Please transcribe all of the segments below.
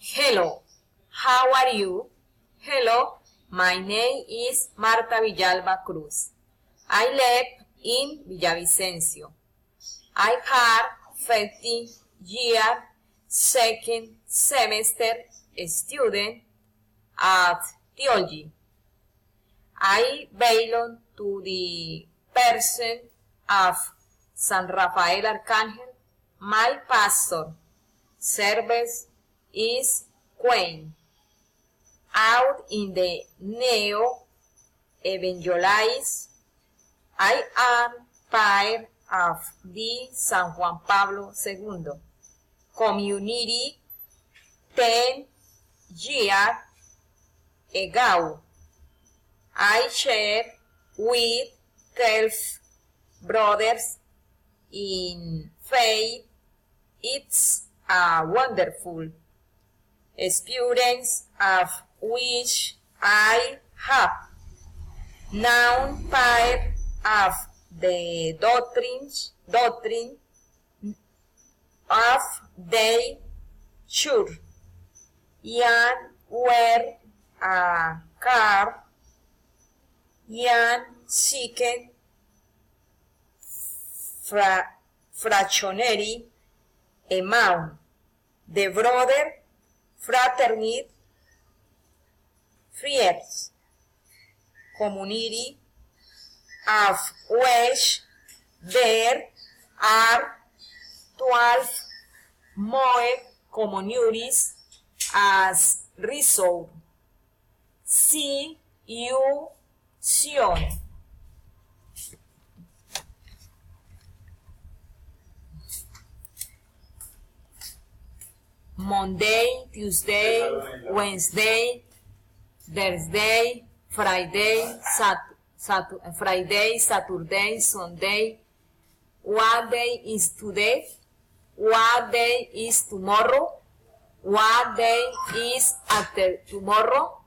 Hello, how are you? Hello, my name is Marta Villalba Cruz. I live in Villavicencio. I have 15 year second semester student at theology. I belong to the person of San Rafael Arcángel. My pastor service is Queen. Out in the neo-evangelize, I am part of the San Juan Pablo II community 10 years ago. I share with 12 brothers in faith. It's a wonderful experience of which I have now part of the doctrine of the church, and wear a car and second fractionary amount. The brother fraternity friends community of which there are 12 more communities as result. See you soon. Monday, Tuesday, Wednesday, Thursday, Friday, Saturday, Sunday. What day is today? What day is tomorrow? What day is after tomorrow?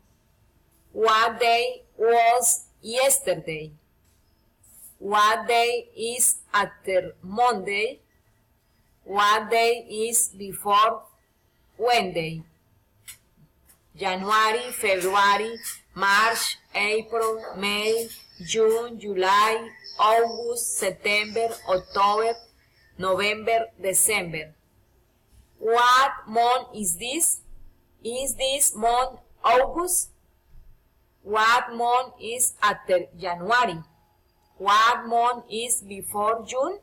What day was yesterday? What day is after Monday? What day is before Wednesday? January, February, March, April, May, June, July, August, September, October, November, December. What month is this? Is this month August? What month is after January? What month is before June?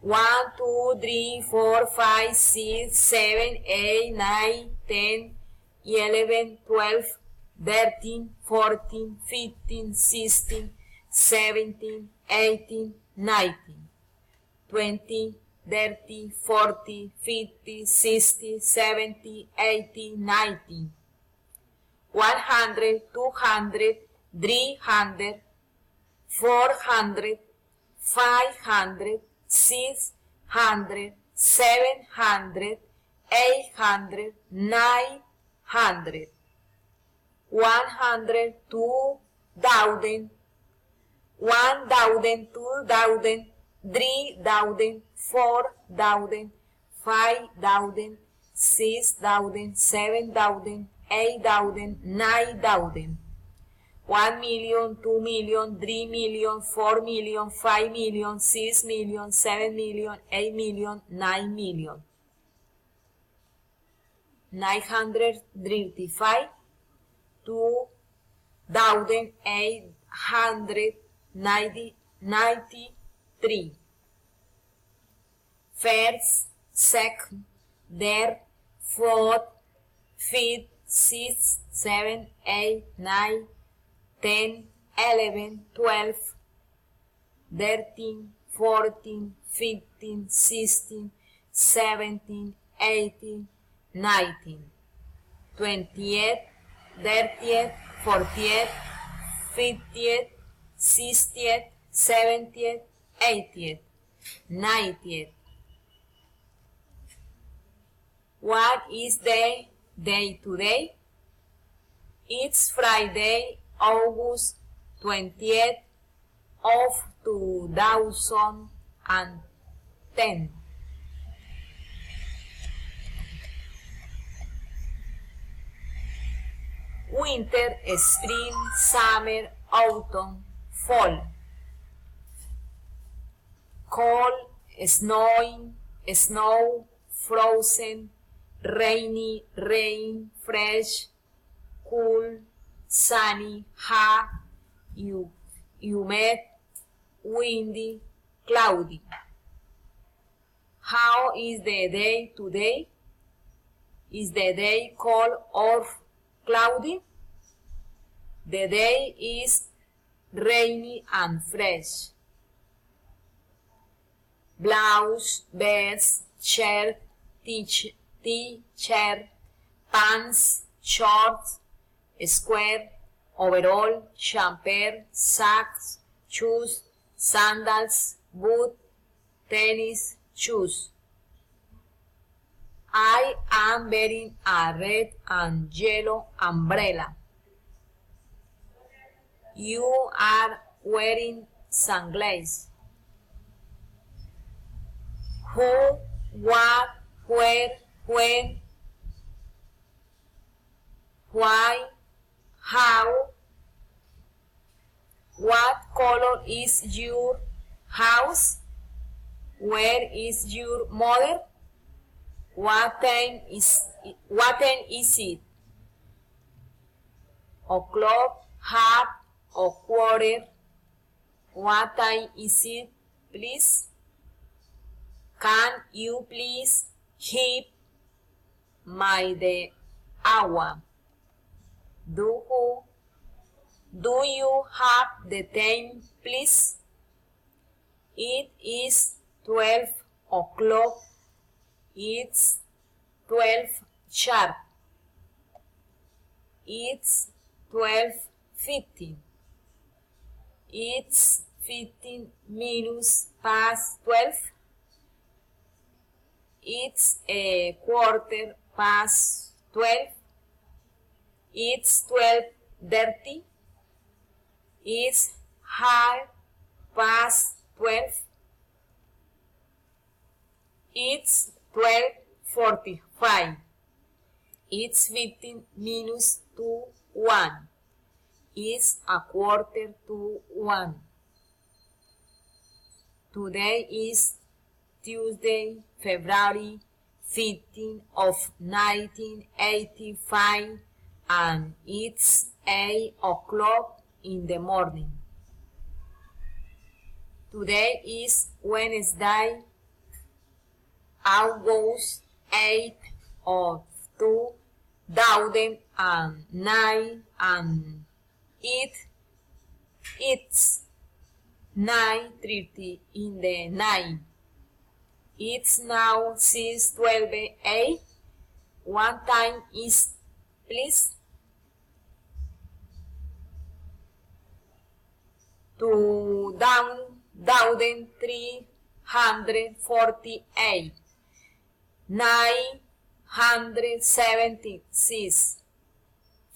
1, 2, 3, 4, 5, 6, 7, 8, 9, 10, 11, 12, 13, 14, 15, 16, 17, 18, 19, 20, 30, 40, 50, 60, 70, 80, 90, 100, 200, 300, 400, 500, 600, 700, 800, 900, 100, 2,000, 1,000, 2,000, 3,000, 4,000, 5,000, 6,000, 7,000, 8,000, 9,000. 1 million, 2 million, 3 million, 4 million, 5 million, 6 million, 7 million, 8 million, 9 million. 935, 2,893. First, second, third, fourth, fifth, sixth, 7, 8, 9, 10, 11, 12, 13, 14, 15, 16, 17, 18, 19, 20th, 30th, 40th, 50th, 60th, 70th, 80th, 90th. What is the day today? It's Friday, August 20th of 2010. winter, spring, summer, autumn, fall. Cold, snowing, snow, frozen, rainy, rain, fresh, cool, sunny, hot, humid, windy, cloudy. How is the day today? Is the day cold or cloudy? The day is rainy and fresh. Blouse, vest, shirt, t-shirt, pants, shorts, square, overall, jumper, socks, shoes, sandals, boot, tennis, shoes. I am wearing a red and yellow umbrella. You are wearing sunglasses. Who, what, where, when, why, how. What color is your house? Where is your mother? What time is it? O'clock, half, or quarter. What time is it, please? Can you please keep the hour? Do you have the time, please? It is 12 o'clock. It's 12 sharp. It's 12:15. It's 15 minutes past 12. It's a quarter past 12. It's 12:30. It's half past 12. It's 12:45. It's 15 minutes to 1. It's a quarter to 1. Today is Tuesday, February 15 of 1985, and it's 8 o'clock in the morning. Today is Wednesday, August 8 of 2009, and it's 9:30 in the night. It's now 6:12 a.m. What time is, please? 2348. 976.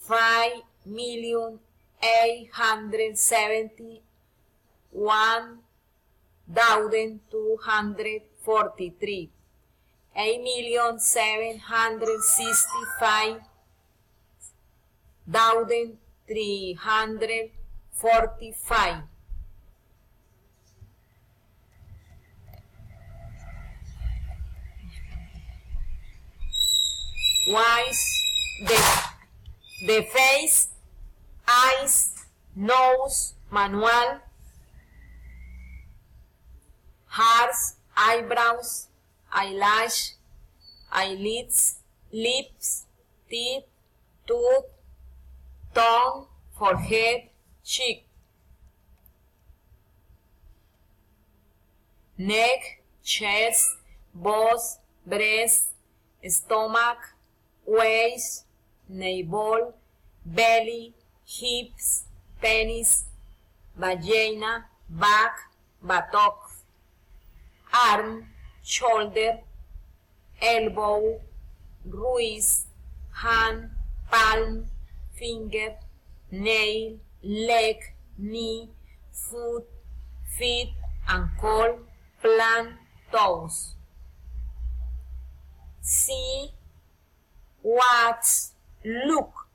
5,871,243. 8,765,345. Wise, the face, eyes, nose, manual, hairs, eyebrows, eyelash, eyelids, lips, teeth, tooth, tongue, forehead, cheek, neck, chest, bones, breast, stomach, waist, navel, belly, hips, penis, vagina, back, buttocks, arm, shoulder, elbow, wrist, hand, palm, finger, nail, leg, knee, foot, feet, ankle, plant, toes. See, watch, look.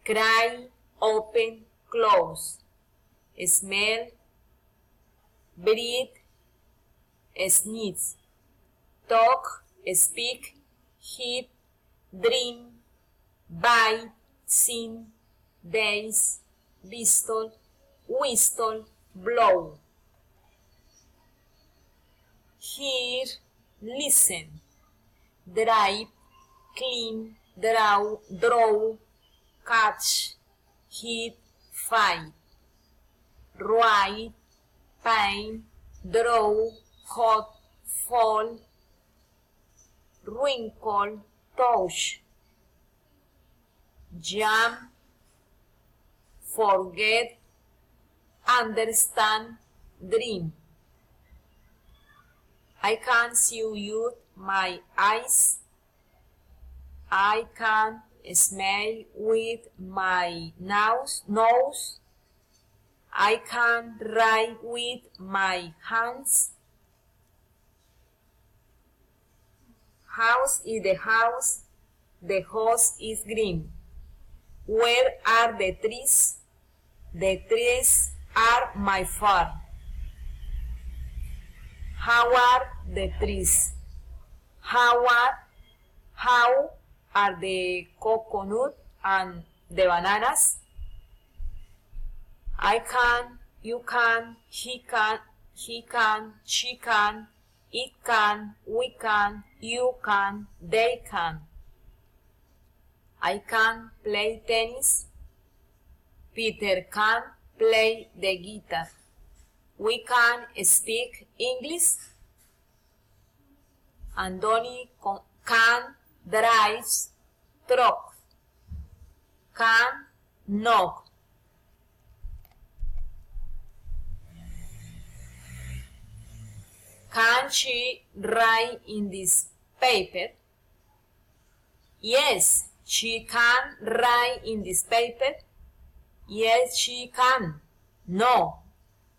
cry, open, close, smell, breathe, sneeze, talk, speak, hit, dream, bite, sing, dance, whistle, blow. Hear, listen, drive, clean, draw, catch, hit, fight, write, paint, draw, cut, fall, wrinkle, touch, jump, forget, understand, dream. I can see with my eyes. I can smell with my nose. I can write with my hands. House is the house. The house is green. Where are the trees? The trees are my farm. How are the trees? How are the coconut and the bananas? I can, you can, he can, she can, it can, we can, you can, they can. I can play tennis. Peter can play the guitar. We can speak English. Andoni can drive truck. Can knock. Can she write in this paper? Yes, she can write in this paper. Yes, she can. No,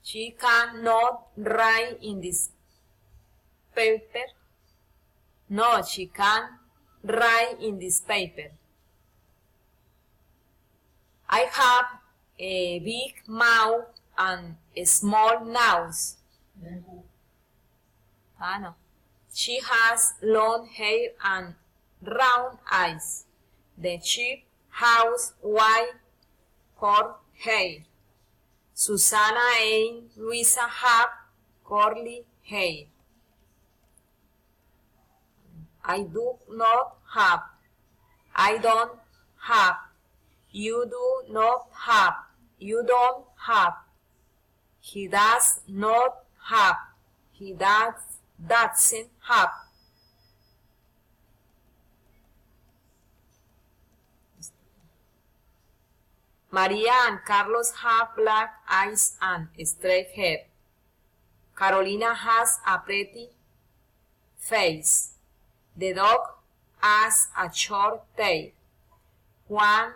she cannot write in this paper. No, she can write in this paper. I have a big mouth and a small nose. No. She has long hair and round eyes. The sheep has white curly hair. Susanna and Luisa have curly hair. I do not have. I don't have. You do not have. You don't have. He does not have. He doesn't have. Maria and Carlos have black eyes and straight hair. Carolina has a pretty face. The dog has a short tail. Juan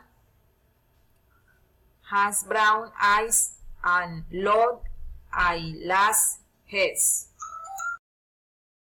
has brown eyes and long eyelashes.